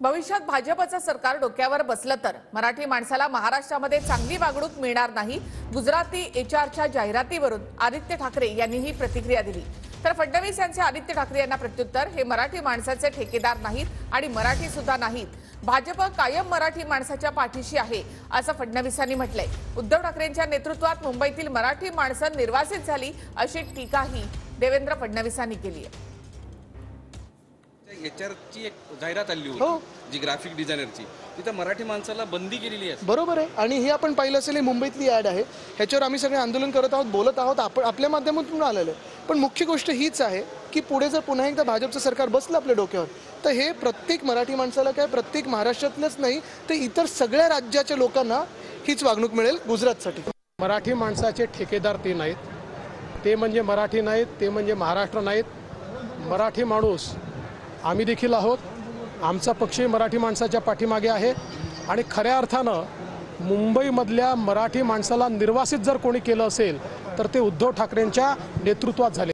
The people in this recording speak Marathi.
भविष्यात भाजपचं सरकार डोक्यावर बसलं तर मराठी माणसाला महाराष्ट्रामध्ये चांगली वागणूक मिळणार नाही। गुजराती एचआरच्या जाहिरातीवरून आदित्य ठाकरे यांनी ही प्रतिक्रिया दिली। तर फडणवीस यांचे आदित्य ठाकरे यांना प्रत्युत्तर, हे मराठी माणसाचे ठेकेदार नाहीत आणि मराठी सुद्धा नाहीत। भाजप कायम मराठी माणसाच्या पाठीशी आहे असं फडणवीसांनी म्हटलंय। उद्धव ठाकरेंच्या नेतृत्वात मुंबईतील मराठी माणसं निर्वासित झाली अशी टीकाही देवेंद्र फडणवीसांनी केली आहे। एचआरची एक जाहिरात आली होती जी ग्राफिक डिझायनरची, तिथे मराठी माणसाला बंदी केलेली आहे। बरोबर आहे, आणि ही आपण पाहिलं असेल मुंबईतली ॲड आहे, ह्याच्यावर आम्ही सगळे आंदोलन करत आहोत, बोलत आहोत, आपण आपल्या माध्यमातून आलेलं आहे। पण मुख्य गोष्ट हीच आहे की पुढे जर पुन्हा एकदा भाजपचं सरकार बसलं आपल्या डोक्यावर तर हे प्रत्येक मराठी माणसाला, काय प्रत्येक महाराष्ट्रातलंच नाही तर इतर सगळ्या राज्याच्या लोकांना हीच वागणूक मिळेल। गुजरातसाठी मराठी माणसाचे ठेकेदार ते नाहीत, ते म्हणजे मराठी नाहीत, ते म्हणजे महाराष्ट्र नाहीत। मराठी माणूस आम्ही देखील आहोत, आमचा पक्षही मराठी माणसाच्या पाठीमागे आहे आणि खऱ्या अर्थानं मुंबईमधल्या मराठी माणसाला निर्वासित जर कोणी केलं असेल तर ते उद्धव ठाकरेंच्या नेतृत्वात झाले।